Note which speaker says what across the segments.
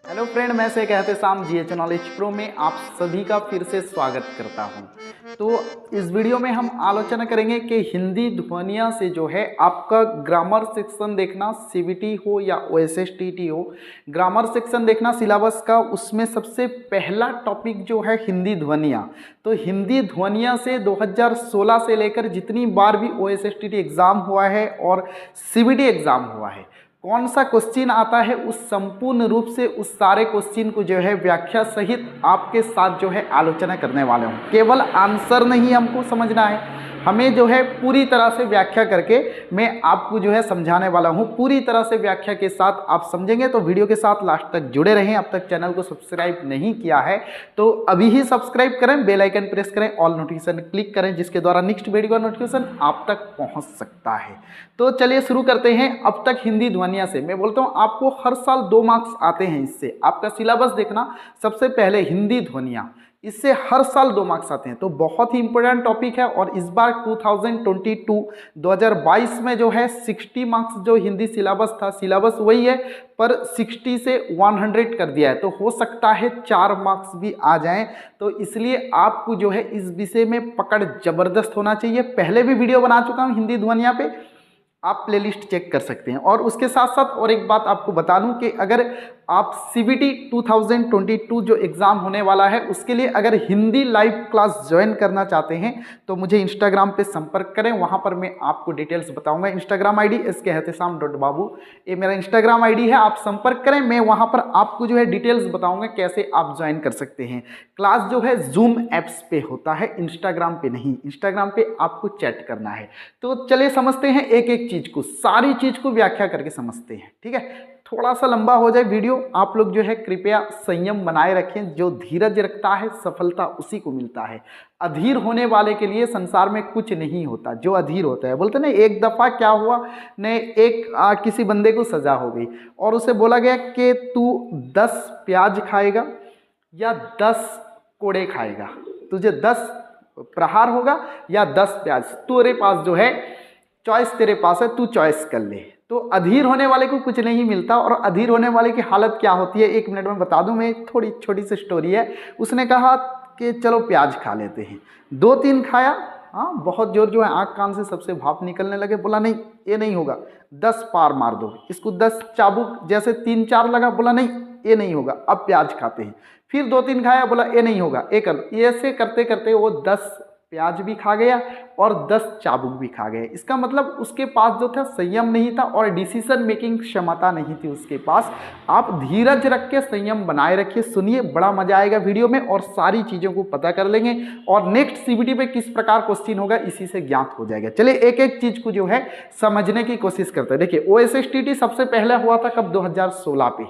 Speaker 1: Hello friend, मैं से कहते शाम जीएच नॉलेज प्रो में आप सभी का फिर से स्वागत करता हूं। तो इस वीडियो में हम आलोचना करेंगे कि हिंदी ध्वनियाँ से जो है आपका ग्रामर सेक्शन देखना, सीबीटी हो या ओएसएसटीटी हो, ग्रामर सेक्शन देखना सिलेबस का, उसमें सबसे पहला टॉपिक जो है हिंदी ध्वनियाँ। तो हिंदी ध्वनियाँ से 2016 से लेकर जितनी बार भी ओएसएसटीटी एग्ज़ाम हुआ है और सीबीटी एग्ज़ाम हुआ है, कौन सा क्वेश्चन आता है, उस संपूर्ण रूप से उस सारे क्वेश्चन को जो है व्याख्या सहित आपके साथ जो है आलोचना करने वाले हूँ। केवल आंसर नहीं हमको समझना है, हमें जो है पूरी तरह से व्याख्या करके मैं आपको जो है समझाने वाला हूँ। पूरी तरह से व्याख्या के साथ आप समझेंगे तो वीडियो के साथ लास्ट तक जुड़े रहें। अब तक चैनल को सब्सक्राइब नहीं किया है तो अभी ही सब्सक्राइब करें, बेल आइकन प्रेस करें, ऑल नोटिफिकेशन क्लिक करें, जिसके द्वारा नेक्स्ट वीडियो का नोटिफिकेशन आप तक पहुँच सकता है। तो चलिए शुरू करते हैं। अब तक हिंदी ध्वनिया से मैं बोलता हूँ आपको हर साल 2 मार्क्स आते हैं। इससे आपका सिलेबस देखना, सबसे पहले हिंदी ध्वनिया, इससे हर साल 2 मार्क्स आते हैं। तो बहुत ही इंपॉर्टेंट टॉपिक है। और इस बार 2022 में जो है 60 मार्क्स जो हिंदी सिलेबस था, सिलेबस वही है पर 60 से 100 कर दिया है। तो हो सकता है 4 मार्क्स भी आ जाएं। तो इसलिए आपको जो है इस विषय में पकड़ जबरदस्त होना चाहिए। पहले भी वीडियो बना चुका हूँ हिंदी ध्वनिया पे, आप प्लेलिस्ट चेक कर सकते हैं। और उसके साथ साथ और एक बात आपको बता दूं कि अगर आप सीबीटी 2022 जो एग्ज़ाम होने वाला है, उसके लिए अगर हिंदी लाइव क्लास ज्वाइन करना चाहते हैं तो मुझे इंस्टाग्राम पे संपर्क करें। वहां पर मैं आपको डिटेल्स बताऊंगा। इंस्टाग्राम आईडी SKEhtesham.babu, ये मेरा इंस्टाग्राम आईडी है। आप संपर्क करें, मैं वहां पर आपको जो है डिटेल्स बताऊंगा कैसे आप ज्वाइन कर सकते हैं। क्लास जो है जूम एप्स पे होता है, इंस्टाग्राम पे नहीं। इंस्टाग्राम पे आपको चैट करना है। तो चलिए समझते हैं एक एक चीज़ को, सारी चीज़ को व्याख्या करके समझते हैं। ठीक है, थोड़ा सा लंबा हो जाए वीडियो, आप लोग जो है कृपया संयम बनाए रखें। जो धीरज रखता है सफलता उसी को मिलता है। अधीर होने वाले के लिए संसार में कुछ नहीं होता। जो अधीर होता है, बोलते ना, एक दफ़ा क्या हुआ ने किसी बंदे को सजा हो गई और उसे बोला गया कि तू 10 प्याज खाएगा या 10 कोड़े खाएगा, तुझे 10 प्रहार होगा या 10 प्याज, तेरे पास जो है चॉइस, तेरे पास है, तू चॉइस कर ले। तो अधीर होने वाले को कुछ नहीं मिलता। और अधीर होने वाले की हालत क्या होती है, 1 मिनट में बता दूं मैं। थोड़ी छोटी सी स्टोरी है। उसने कहा कि चलो प्याज खा लेते हैं। 2-3 खाया, हाँ, बहुत जोर जो है आँख कान से सबसे भाप निकलने लगे। बोला नहीं, ये नहीं होगा, 10 पार मार दो इसको, 10 चाबुक जैसे 3-4 लगा। बोला नहीं, ये नहीं होगा, अब प्याज खाते हैं। फिर 2-3 खाया, बोला ये नहीं होगा, ये कर। ऐसे करते करते वो 10 प्याज भी खा गया और 10 चाबुक भी खा गए। इसका मतलब उसके पास जो था संयम नहीं था और डिसीजन मेकिंग क्षमता नहीं थी उसके पास। आप धीरज रख के संयम बनाए रखिए। सुनिए, बड़ा मजा आएगा वीडियो में और सारी चीज़ों को पता कर लेंगे। और नेक्स्ट सीबीटी पे किस प्रकार क्वेश्चन होगा इसी से ज्ञात हो जाएगा। चलिए एक एक चीज़ को जो है समझने की कोशिश करते हैं। देखिए, ओएसएसटीटी सबसे पहले हुआ था कब, 2016 पे।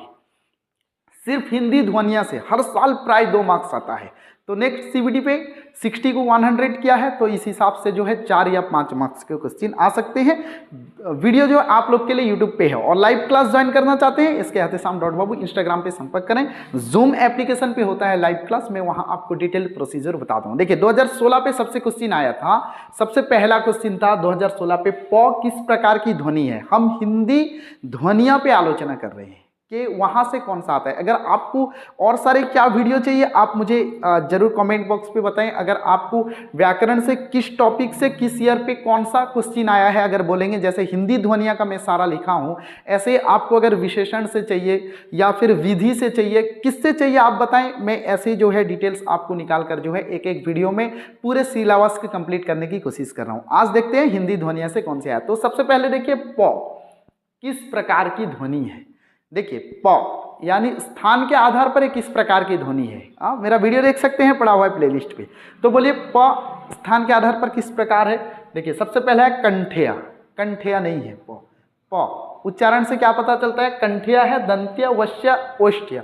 Speaker 1: सिर्फ हिंदी ध्वनिया से हर साल प्राय 2 मार्क्स आता है। तो नेक्स्ट सीबीटी पे 60 को 100 किया है, तो इस हिसाब से जो है 4 या 5 मार्क्स के क्वेश्चन आ सकते हैं। वीडियो जो आप लोग के लिए यूट्यूब पे है। और लाइव क्लास ज्वाइन करना चाहते हैं, SKEhtesham.babu, इंस्टाग्राम पे संपर्क करें। जूम एप्लीकेशन पे होता है लाइव क्लास, मैं वहां आपको डिटेल प्रोसीजर बताता हूँ। देखिए, 2016 पे सबसे क्वेश्चन आया था। सबसे पहला क्वेश्चन था 2016 पे, प किस प्रकार की ध्वनि है। हम हिंदी ध्वनिया पे आलोचना कर रहे हैं कि वहाँ से कौन सा आता है। अगर आपको और सारे क्या वीडियो चाहिए आप मुझे जरूर कमेंट बॉक्स पे बताएं। अगर आपको व्याकरण से किस टॉपिक से किस ईयर पे कौन सा क्वेश्चन आया है, अगर बोलेंगे, जैसे हिंदी ध्वनिया का मैं सारा लिखा हूँ, ऐसे आपको अगर विशेषण से चाहिए या फिर विधि से चाहिए, किससे चाहिए आप बताएं। मैं ऐसे जो है डिटेल्स आपको निकाल कर जो है एक एक वीडियो में पूरे सिलेबस को कंप्लीट करने की कोशिश कर रहा हूँ। आज देखते हैं हिंदी ध्वनिया से कौन से आया। तो सबसे पहले देखिए, प किस प्रकार की ध्वनि है। देखिए, प यानी स्थान के आधार पर किस प्रकार की ध्वनि है। मेरा वीडियो देख सकते हैं, पड़ा हुआ है प्लेलिस्ट पे। तो बोलिए, प स्थान के आधार पर किस प्रकार है। देखिए, सबसे पहला है कंठिया। कंठिया नहीं है प उच्चारण से क्या पता चलता है, कंठिया है, दंत्य, वश्य, ओष्ठ्य।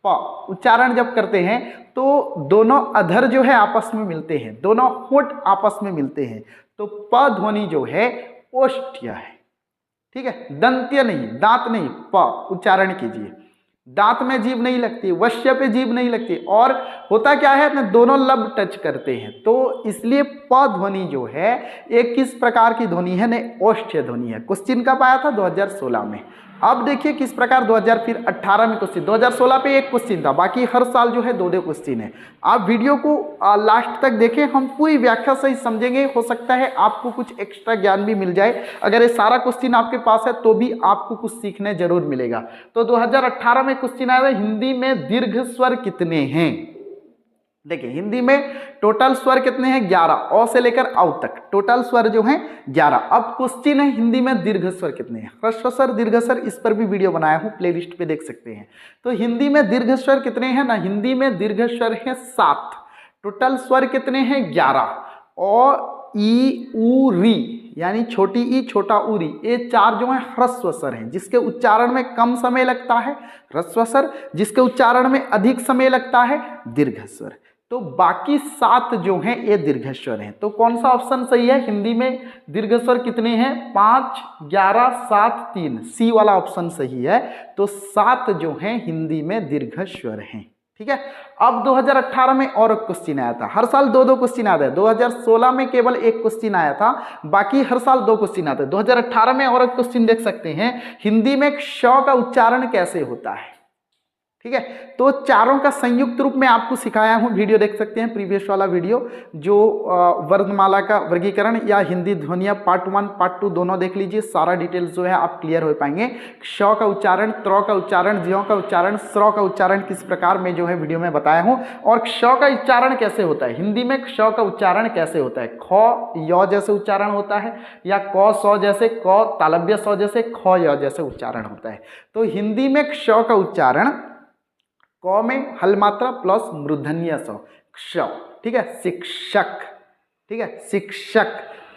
Speaker 1: प उच्चारण जब करते हैं तो दोनों अधर जो है आपस में मिलते हैं, दोनों होंठ आपस में मिलते हैं। तो प ध्वनि जो है ओष्ठ्य है। ठीक है, दंत्य नहीं, दांत नहीं, प उच्चारण कीजिए। दांत में जीभ नहीं लगती, वश्य पे जीभ नहीं लगती। और होता क्या है ना, दोनों लब टच करते हैं। तो इसलिए प ध्वनि जो है एक किस प्रकार की ध्वनि है, ने ओष्ठ्य ध्वनि है। क्वेश्चन कब आया था, 2016 में। अब देखिए किस प्रकार 2018 में क्वेश्चन, 2016 पे एक क्वेश्चन था, बाकी हर साल जो है दो दो क्वेश्चन है। आप वीडियो को लास्ट तक देखें, हम पूरी व्याख्या सही समझेंगे, हो सकता है आपको कुछ एक्स्ट्रा ज्ञान भी मिल जाए। अगर ये सारा क्वेश्चन आपके पास है तो भी आपको कुछ सीखने जरूर मिलेगा। तो 2018 में क्वेश्चन आया था, हिंदी में दीर्घ स्वर कितने हैं। देखिए हिंदी में टोटल स्वर कितने हैं, 11, अ से लेकर औ तक टोटल स्वर जो हैं 11। अब क्वेश्चन है हिंदी में दीर्घ स्वर कितने हैं, ह्रस्व स्वर, दीर्घ स्वर, इस पर भी वीडियो बनाया हूं, प्लेलिस्ट पे देख सकते हैं। तो हिंदी में दीर्घ स्वर कितने हैं ना, हिंदी में दीर्घ स्वर है 7, टोटल स्वर कितने हैं 11, अ ई उ री यानी छोटी ई छोटा उरी, ये 4 जो है ह्रस्व स्वर हैं, जिसके उच्चारण में कम समय लगता है ह्रस्व स्वर, जिसके उच्चारण में अधिक समय लगता है दीर्घ स्वर। तो बाकी 7 जो हैं ये दीर्घ स्वर हैं। तो कौन सा ऑप्शन सही है, हिंदी में दीर्घ स्वर कितने हैं, 5, 11, 7, 3, सी वाला ऑप्शन सही है। तो 7 जो हैं हिंदी में दीर्घ स्वर हैं। ठीक है। अब 2018 में और क्वेश्चन आया था, हर साल दो क्वेश्चन आते हैं। 2016 में केवल एक क्वेश्चन आया था, बाकी हर साल 2 क्वेश्चन आते हैं। 2018 में और क्वेश्चन देख सकते हैं, हिंदी में श का उच्चारण कैसे होता है। ठीक है, तो चारों का संयुक्त रूप में आपको सिखाया हूं, वीडियो देख सकते हैं प्रीवियस वाला वीडियो, जो वर्णमाला का वर्गीकरण या हिंदी ध्वनियां पार्ट 1 पार्ट 2 दोनों देख लीजिए, सारा डिटेल्स जो है आप क्लियर हो पाएंगे। श का उच्चारण, त्र का उच्चारण, ज्यों का उच्चारण, स्र का उच्चारण किस प्रकार में जो है वीडियो में बताया हूं, और श का उच्चारण कैसे होता है, हिंदी में श का उच्चारण कैसे होता है, ख य जैसे उच्चारण होता है, या क स जैसे, क तालव्य स जैसे, ख य जैसे उच्चारण होता है। तो हिंदी में श का उच्चारण क में हल मात्रा प्लस मूर्धन्य स, क्ष। ठीक है, शिक्षक। ठीक है, शिक्षक।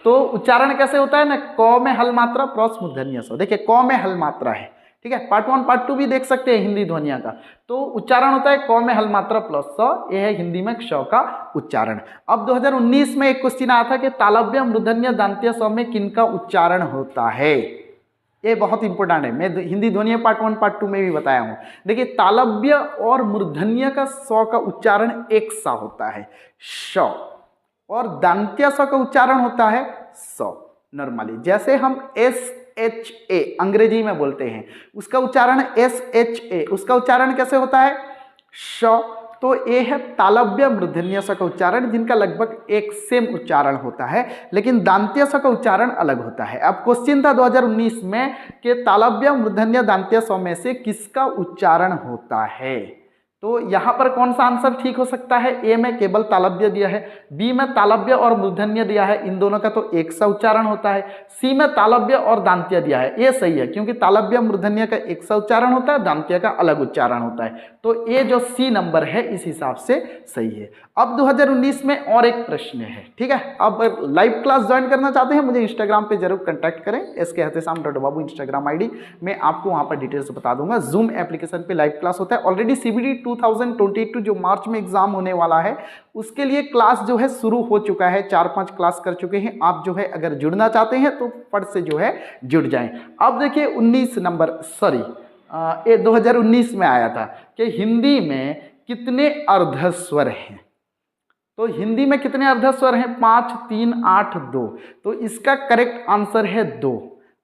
Speaker 1: तो उच्चारण कैसे होता है ना, क में हल मात्रा प्लस मूर्धन्य स। देखिए क में हल मात्रा है, ठीक है, पार्ट 1 पार्ट 2 भी देख सकते हैं हिंदी ध्वनिया का। तो उच्चारण होता है क में हल मात्रा प्लस स, यह है हिंदी में क्ष का उच्चारण। अब 2019 में एक क्वेश्चन आया था कि तालव्य मूर्धन्य दंत्य स में किनका उच्चारण होता है। ये बहुत इंपॉर्टेंट है, मैं हिंदी ध्वनि पार्ट 1 पार्ट 2 में भी बताया हूं। देखिए तालव्य और मूर्धन्य का स का उच्चारण एक सा होता है श, और दंत्य स का उच्चारण होता है स। नॉर्मली जैसे हम SHA अंग्रेजी में बोलते हैं, उसका उच्चारण SHA, उसका उच्चारण कैसे होता है श। तो ये है तालव्य मूर्धन्य स का उच्चारण, जिनका लगभग एक सेम उच्चारण होता है, लेकिन दांत्य स का उच्चारण अलग होता है। अब क्वेश्चन था 2019 में कि तालव्य मूर्धन्य दांत्य स में से किसका उच्चारण होता है। तो यहाँ पर कौन सा आंसर ठीक हो सकता है, ए में केवल तालव्य दिया है, बी में तालव्य और मूर्धन्य दिया है, इन दोनों का तो एक सा उच्चारण होता है, सी में तालव्य और दांत्य दिया है, ये सही है क्योंकि तालव्य मूर्धन्य का एक सा उच्चारण होता है, दांत्य का अलग उच्चारण होता है। तो ये जो सी नंबर है इस हिसाब से सही है। अब 2019 में और एक प्रश्न है, ठीक है। अब लाइव क्लास ज्वाइन करना चाहते हैं, मुझे इंस्टाग्राम पे जरूर कांटेक्ट करें, SKHSAM.babu इंस्टाग्राम आईडी, मैं आपको वहां पर डिटेल्स बता दूंगा। जूम एप्लीकेशन पे लाइव क्लास होता है। ऑलरेडी CBT 2022 जो मार्च में एग्जाम होने वाला है, उसके लिए क्लास जो है शुरू हो चुका है, 4-5 क्लास कर चुके हैं। आप जो है अगर जुड़ना चाहते हैं तो फट से जो है जुड़ जाएं। अब देखिए 19 नंबर, सॉरी ये 2019 में आया था कि हिंदी में कितने अर्धस्वर हैं। तो हिंदी में कितने अर्धस्वर हैं, 5, 3, 8, 2। तो इसका करेक्ट आंसर है 2।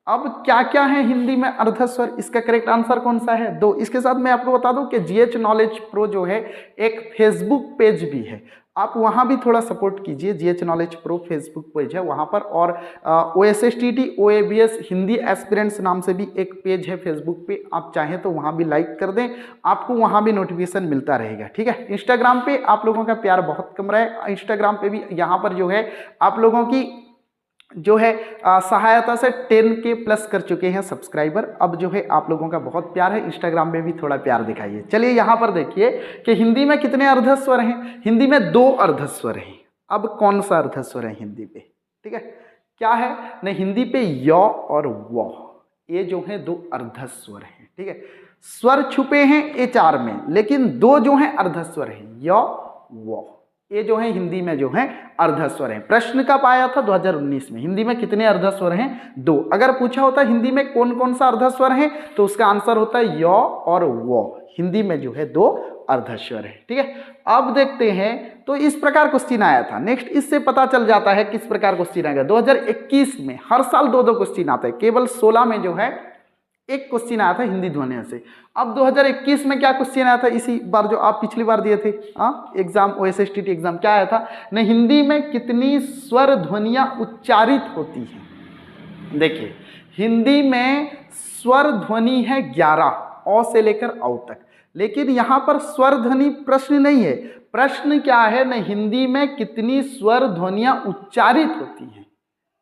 Speaker 1: अब क्या क्या है हिंदी में अर्धस्वर, इसका करेक्ट आंसर कौन सा है, 2। इसके साथ मैं आपको बता दूं कि GH नॉलेज प्रो जो है एक फेसबुक पेज भी है, आप वहां भी थोड़ा सपोर्ट कीजिए। GH knowledge pro Facebook page है वहां पर, और OSSTT OABS हिंदी एस्पिरेंट्स नाम से भी एक पेज है फेसबुक पे, आप चाहें तो वहां भी लाइक कर दें, आपको वहां भी नोटिफिकेशन मिलता रहेगा, ठीक है। इंस्टाग्राम पे आप लोगों का प्यार बहुत कम रहा है, इंस्टाग्राम पे भी यहाँ पर जो है आप लोगों की जो है सहायता से 10K प्लस कर चुके हैं सब्सक्राइबर। अब जो है आप लोगों का बहुत प्यार है, इंस्टाग्राम में भी थोड़ा प्यार दिखाइए। चलिए यहाँ पर देखिए कि हिंदी में कितने अर्धस्वर हैं। हिंदी में 2 अर्धस्वर हैं। अब कौन सा अर्धस्वर है हिंदी पे, ठीक है, क्या है ना, हिंदी पे य और व, ये जो है 2 अर्धस्वर हैं, ठीक है। स्वर छुपे हैं ये 4 में, लेकिन 2 जो हैं अर्धस्वर हैं, य व, ये जो है हिंदी में जो है अर्धस्वर हैं। प्रश्न कब आया था, 2019 में। हिंदी में कितने अर्धस्वर हैं, 2। अगर पूछा होता हिंदी में कौन कौन सा अर्धस्वर है, तो उसका आंसर होता है य और वो। हिंदी में जो है 2 अर्धस्वर है, ठीक है। अब देखते हैं, तो इस प्रकार क्वेश्चन आया था। नेक्स्ट इससे पता चल जाता है किस प्रकार क्वेश्चन आएगा। 2021 में हर साल 2 क्वेश्चन आते हैं, केवल 16 में जो है एक क्वेश्चन आया था हिंदी ध्वनियों से। अब 2021 में क्या क्वेश्चन आया था, इसी बार जो आप पिछली बार दिए थे एग्जाम, OSSTT एग्जाम, क्या आया था न, हिंदी में कितनी स्वर ध्वनियां उच्चारित होती हैं। देखिए हिंदी में स्वर ध्वनि है 11, अ से लेकर औ तक, लेकिन यहाँ पर स्वर ध्वनि प्रश्न नहीं है। प्रश्न क्या है न, हिंदी में कितनी स्वर ध्वनियां उच्चारित होती हैं।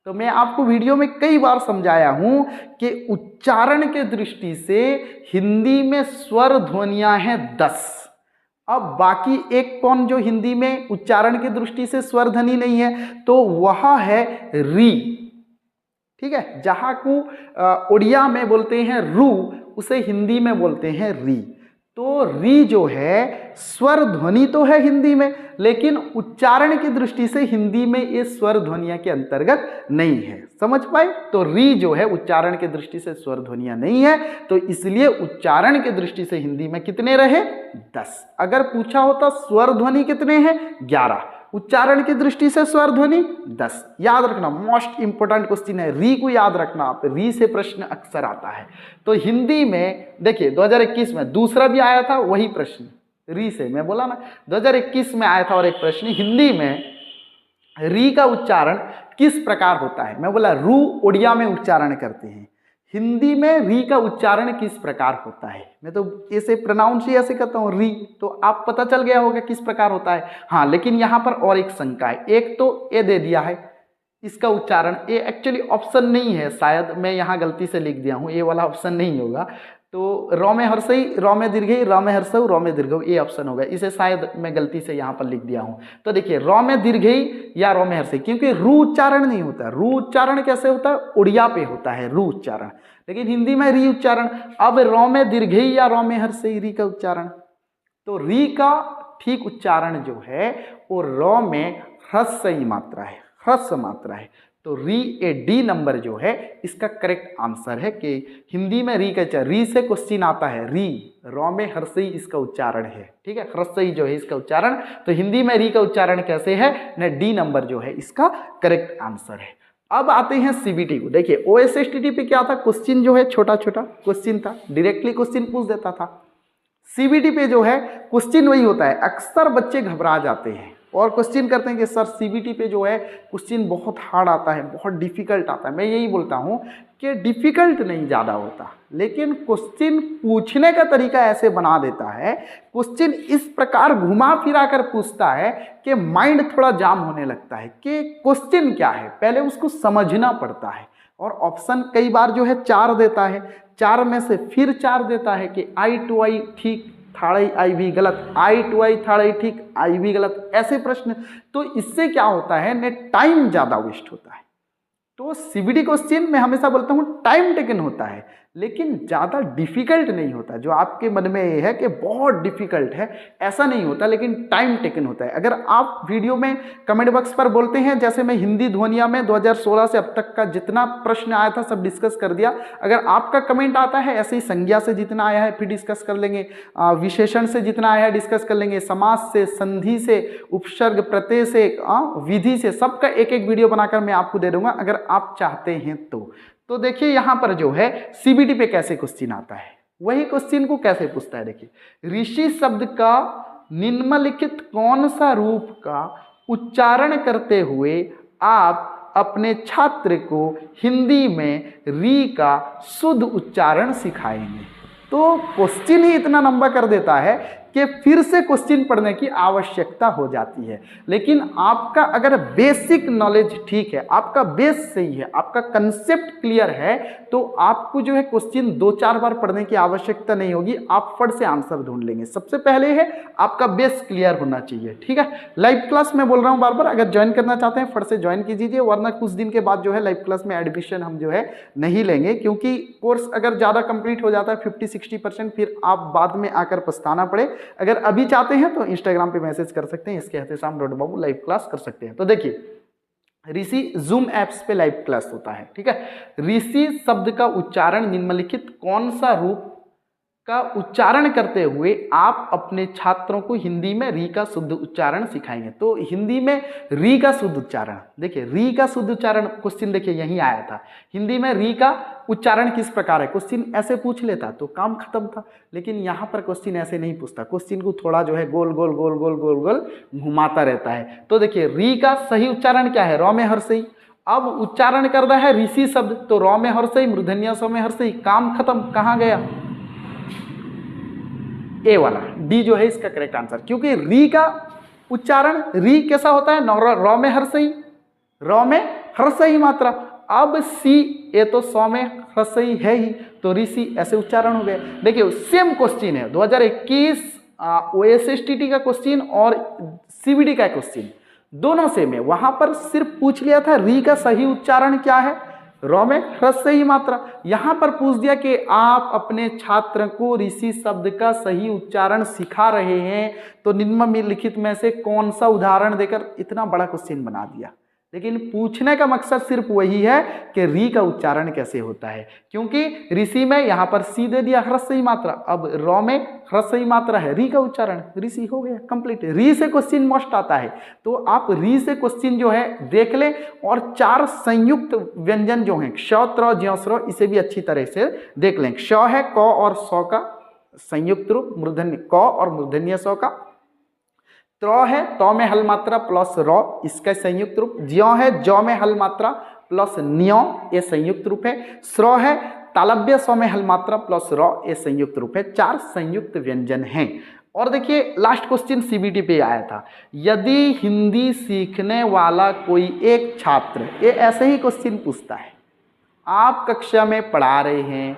Speaker 1: तो मैं आपको वीडियो में कई बार समझाया हूं कि उच्चारण के दृष्टि से हिंदी में स्वर ध्वनियां हैं 10। अब बाकी एक कौन जो हिंदी में उच्चारण की दृष्टि से स्वर ध्वनि नहीं है, तो वह है री। ठीक है, जहां को उड़िया में बोलते हैं रू, उसे हिंदी में बोलते हैं री। तो री जो है स्वर ध्वनि तो है हिंदी में, लेकिन उच्चारण की दृष्टि से हिंदी में ये स्वर ध्वनिया के अंतर्गत नहीं है। समझ पाए? तो री जो है उच्चारण की दृष्टि से स्वर ध्वनिया नहीं है, तो इसलिए उच्चारण की दृष्टि से हिंदी में कितने रहे 10। अगर पूछा होता स्वर ध्वनि कितने हैं 11, उच्चारण की दृष्टि से स्वर ध्वनि 10। याद रखना, मोस्ट इंपोर्टेंट क्वेश्चन है, री को याद रखना आप, री से प्रश्न अक्सर आता है। तो हिंदी में देखिए 2021 में दूसरा भी आया था वही प्रश्न, री से मैं बोला ना 2021 में आया था और एक प्रश्न, हिंदी में री का उच्चारण किस प्रकार होता है। मैं बोला रू उड़िया में उच्चारण करते हैं, हिंदी में री का उच्चारण किस प्रकार होता है। मैं तो ऐसे प्रोनाउंस ही ऐसे करता हूँ री, तो आप पता चल गया होगा किस प्रकार होता है। हाँ, लेकिन यहाँ पर और एक शंका है। एक तो ए दे दिया है, इसका उच्चारण ए एक्चुअली ऑप्शन नहीं है, शायद मैं यहाँ गलती से लिख दिया हूँ, ए वाला ऑप्शन नहीं होगा। तो रौ में हर्षई, रौ में दीर्घई, रौ में हर्षऊ, रौ में दीर्घऊ, ये ऑप्शन होगा। इसे शायद मैं गलती से यहाँ पर लिख दिया हूँ। तो देखिए रौ में दीर्घई या रौ में हर्षई, क्योंकि रू उच्चारण नहीं होता। रू उच्चारण कैसे होता है, उड़िया पे होता है रू उच्चारण, लेकिन हिंदी में री उच्चारण। अब रौ में दीर्घई या रौ में हर्षई, री का उच्चारण। तो री का ठीक उच्चारण जो है वो रौ में ह्रस्वई मात्रा है, ह्रस्व मात्रा है। तो री ए डी नंबर जो है इसका करेक्ट आंसर है कि हिंदी में री का उच्चारण, री से क्वेश्चन आता है, री रौ में हर्षई इसका उच्चारण है। ठीक है, ह्रस्वई जो है इसका उच्चारण, तो हिंदी में री का उच्चारण कैसे है न, डी नंबर जो है इसका करेक्ट आंसर है। अब आते हैं सीबीटी को। देखिए OSSTT पे क्या था, क्वेश्चन जो है छोटा छोटा क्वेश्चन था, डायरेक्टली क्वेश्चन पूछ देता था। सीबीटी पे जो है क्वेश्चन वही होता है, अक्सर बच्चे घबरा जाते हैं और क्वेश्चन करते हैं कि सर सीबीटी पे जो है क्वेश्चन बहुत हार्ड आता है, बहुत डिफिकल्ट आता है। मैं यही बोलता हूँ कि डिफिकल्ट नहीं ज़्यादा होता, लेकिन क्वेश्चन पूछने का तरीका ऐसे बना देता है, क्वेश्चन इस प्रकार घुमा फिरा कर पूछता है कि माइंड थोड़ा जाम होने लगता है कि क्वेश्चन क्या है, पहले उसको समझना पड़ता है। और ऑप्शन कई बार जो है 4 देता है, 4 में से फिर 4 देता है कि आई टू आई ठीक, थाड़ई आई भी गलत, आई टू आई थाड़ई ठीक, आई भी गलत, ऐसे प्रश्न। तो इससे क्या होता है ने, टाइम ज़्यादा वेस्ट होता है। तो सीबीटी क्वेश्चन मैं हमेशा बोलता हूँ टाइम टेकन होता है, लेकिन ज़्यादा डिफिकल्ट नहीं होता। जो आपके मन में ये है कि बहुत डिफिकल्ट है, ऐसा नहीं होता, लेकिन टाइम टेकन होता है। अगर आप वीडियो में कमेंट बॉक्स पर बोलते हैं, जैसे मैं हिंदी ध्वनिया में 2016 से अब तक का जितना प्रश्न आया था सब डिस्कस कर दिया, अगर आपका कमेंट आता है ऐसे ही संज्ञा से जितना आया है फिर डिस्कस कर लेंगे, विशेषण से जितना आया है डिस्कस कर लेंगे, समास से, संधि से, उपसर्ग, प्रत्यय से, विधि से, सबका एक एक वीडियो बनाकर मैं आपको दे दूंगा अगर आप चाहते हैं तो देखिए यहाँ पर जो है सीबीटी पे कैसे क्वेश्चन आता है, वही क्वेश्चन को कैसे पूछता है। देखिए ऋषि शब्द का निम्नलिखित कौन सा रूप का उच्चारण करते हुए आप अपने छात्र को हिंदी में री का शुद्ध उच्चारण सिखाएंगे। तो क्वेश्चन ही इतना लंबा कर देता है कि फिर से क्वेश्चन पढ़ने की आवश्यकता हो जाती है। लेकिन आपका अगर बेसिक नॉलेज ठीक है, आपका बेस सही है, आपका कंसेप्ट क्लियर है, तो आपको जो है क्वेश्चन 2-4 बार पढ़ने की आवश्यकता नहीं होगी, आप फट से आंसर ढूंढ लेंगे। सबसे पहले है आपका बेस क्लियर होना चाहिए। ठीक है, लाइव क्लास में बोल रहा हूँ बार बार, अगर ज्वाइन करना चाहते हैं फट से ज्वाइन कीजिए, वरना कुछ दिन के बाद जो है लाइव क्लास में एडमिशन हम जो है नहीं लेंगे, क्योंकि कोर्स अगर ज़्यादा कंप्लीट हो जाता है 50-60%, फिर आप बाद में आकर पछताना पड़े। अगर अभी चाहते हैं तो इंस्टाग्राम पे मैसेज कर सकते हैं, इसके एहतेशाम.बाबू लाइव क्लास कर सकते हैं। तो देखिए ऋषि जूम एप्स पे लाइव क्लास होता है। ठीक है, ऋषि शब्द का उच्चारण निम्नलिखित कौन सा रूप का उच्चारण करते हुए आप अपने छात्रों को हिंदी में री का शुद्ध उच्चारण सिखाएंगे। तो हिंदी में री का शुद्ध उच्चारण, देखिए री का शुद्ध उच्चारण क्वेश्चन देखिए यहीं आया था। हिंदी में री का उच्चारण किस प्रकार है, क्वेश्चन ऐसे पूछ लेता तो काम खत्म था, लेकिन यहाँ पर क्वेश्चन ऐसे नहीं पूछता, क्वेश्चन को थोड़ा जो है गोल गोल गोल गोल गोल गोल घुमाता रहता है। तो देखिए री का सही उच्चारण क्या है, रॉ में हर्षई। अब उच्चारण करना है ऋषि शब्द, तो रॉ में हर्षई, मूर्धन्य स में हर्षई, काम खत्म। कहाँ गया ए वाला, डी जो है इसका करेक्ट आंसर, क्योंकि री का उच्चारण री कैसा होता है, रॉ में हर्षई, रॉ में हर्षई मात्रा। अब सी, ये तो सौ में हर्षई है ही, तो ऋषि ऐसे उच्चारण हो गए। देखिए सेम क्वेश्चन है 2021 OSSTT का क्वेश्चन और CBT का क्वेश्चन, दोनों सेम है। वहां पर सिर्फ पूछ लिया था री का सही उच्चारण क्या है, रॉ में ह्रस्व मात्रा। यहां पर पूछ दिया कि आप अपने छात्र को ऋषि शब्द का सही उच्चारण सिखा रहे हैं, तो निम्नलिखित में से कौन सा उदाहरण देकर इतना बड़ा क्वेश्चन बना दिया। लेकिन पूछने का मकसद सिर्फ वही है कि री का उच्चारण कैसे होता है, क्योंकि ऋषि में यहाँ पर सी दे दिया ह्रस्व मात्रा, अब रॉ में ह्रस्व मात्रा है, री का उच्चारण ऋषि हो गया कंप्लीट। री से क्वेश्चन मोस्ट आता है, तो आप री से क्वेश्चन जो है देख लें, और 4 संयुक्त व्यंजन जो हैं क्ष त्र ज्यों स्र, इसे भी अच्छी तरह से देख लें। क्ष है क और सौ का संयुक्त रूप, मूर्धन्य क और मूर्धन्य सौ का। त्र है तो में हल मात्रा प्लस रॉ, इसका संयुक्त रूप। ज्यों है जौ में हल मात्रा प्लस न्यों, ये संयुक्त रूप है। स्र है तालव्य सौ में हल मात्रा प्लस रॉ, ये संयुक्त रूप है। 4 संयुक्त व्यंजन हैं। और देखिए लास्ट क्वेश्चन CBT पे आया था, यदि हिंदी सीखने वाला कोई एक छात्र, ये ऐसे ही क्वेश्चन पूछता है, आप कक्षा में पढ़ा रहे हैं,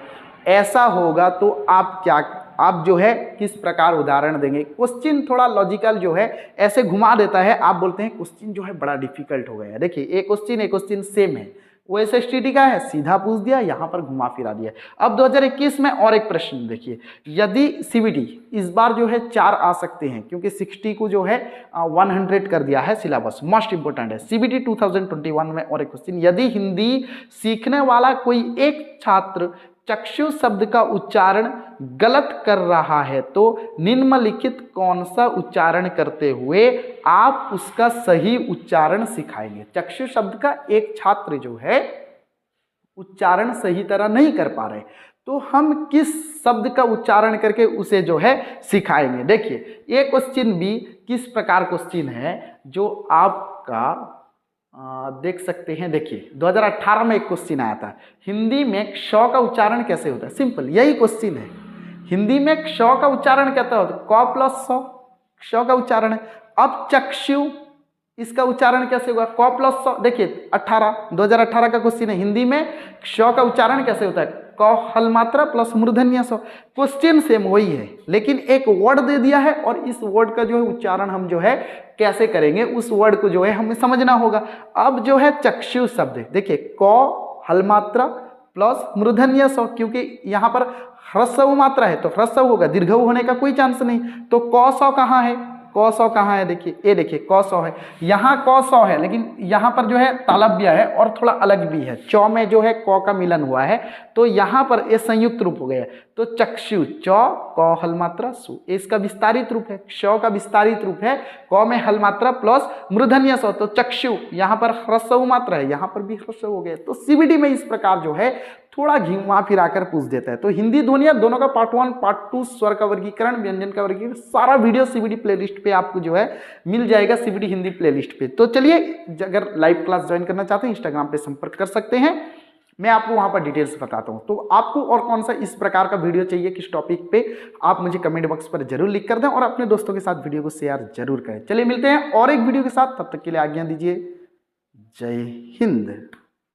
Speaker 1: ऐसा होगा तो आप क्या, आप जो है किस प्रकार उदाहरण देंगे। क्वेश्चन थोड़ा लॉजिकल जो है ऐसे घुमा देता है, आप बोलते हैं क्वेश्चन जो है बड़ा डिफिकल्ट हो गया है। देखिए एक क्वेश्चन सेम है, OSSTT का है, सीधा पूछ दिया, यहाँ पर घुमा फिरा दिया। अब 2021 में और एक प्रश्न देखिए, यदि CBT इस बार जो है 4 आ सकते हैं, क्योंकि 60 को जो है 100 कर दिया है सिलेबस, मोस्ट इंपोर्टेंट है। CBT 2021 में और एक क्वेश्चन, यदि हिंदी सीखने वाला कोई एक छात्र चक्षु शब्द का उच्चारण गलत कर रहा है, तो निम्नलिखित कौन सा उच्चारण करते हुए आप उसका सही उच्चारण सिखाएंगे। चक्षु शब्द का एक छात्र जो है उच्चारण सही तरह नहीं कर पा रहे, तो हम किस शब्द का उच्चारण करके उसे जो है सिखाएंगे। देखिए ये क्वेश्चन भी किस प्रकार क्वेश्चन है जो आपका देख सकते हैं। देखिए 2018 में एक क्वेश्चन आया था, हिंदी में क्ष का उच्चारण कैसे होता है। सिंपल यही क्वेश्चन है, हिंदी में क्ष का उच्चारण कैसा होता है, क प्लस सौ, क्ष का उच्चारण है। अब चक्षु, इसका उच्चारण कैसे होगा, क प्लस सौ। देखिए 2018 का क्वेश्चन है, हिंदी में क्ष का उच्चारण कैसे होता है, क हल मात्रा प्लस मूर्धन्य सौ। क्वेश्चन सेम वही है, लेकिन एक वर्ड दे दिया है, और इस वर्ड का जो है उच्चारण हम जो है कैसे करेंगे, उस वर्ड को जो है हमें समझना होगा। अब जो है चक्षु शब्द, देखिए क हल मात्रा प्लस मूर्धन्य सौ, क्योंकि यहाँ पर ह्रस्व मात्रा है तो ह्रस्व होगा, दीर्घ होने का कोई चांस नहीं। तो क सौ कहाँ है, क सौ कहाँ है, देखिए ये देखिए क सौ है, यहाँ क सौ है, लेकिन यहाँ पर जो है तालव्य है और थोड़ा अलग भी है। चौ में जो है क का मिलन हुआ है, तो यहाँ पर ये संयुक्त रूप हो गया। तो चक्षु, चौ क हल मात्रा सु, इसका विस्तारित रूप है। क्ष का विस्तारित रूप है, क में हल मात्रा प्लस मूर्धन्य सौ, तो चक्षु यहाँ पर ह्रस्व मात्रा है, यहाँ पर भी ह्रस्व हो गया। तो CBT में इस प्रकार जो है थोड़ा घुमा फिराकर पूछ देता है। तो हिंदी दुनिया दोनों का पार्ट 1 पार्ट 2, स्वर का वर्गीकरण, व्यंजन का वर्गीकरण, सारा वीडियो CBT प्लेलिस्ट पे आपको जो है मिल जाएगा, CBT हिंदी प्लेलिस्ट पे। तो चलिए अगर लाइव क्लास ज्वाइन करना चाहते हैं इंस्टाग्राम पे संपर्क कर सकते हैं, मैं आपको वहां पर डिटेल्स बताता हूं। तो आपको और कौन सा इस प्रकार का वीडियो चाहिए, किस टॉपिक पे, आप मुझे कमेंट बॉक्स पर जरूर लिख कर दें, और अपने दोस्तों के साथ वीडियो को शेयर जरूर करें। चलिए मिलते हैं और एक वीडियो के साथ, तब तक के लिए आज्ञा दीजिए। जय हिंद।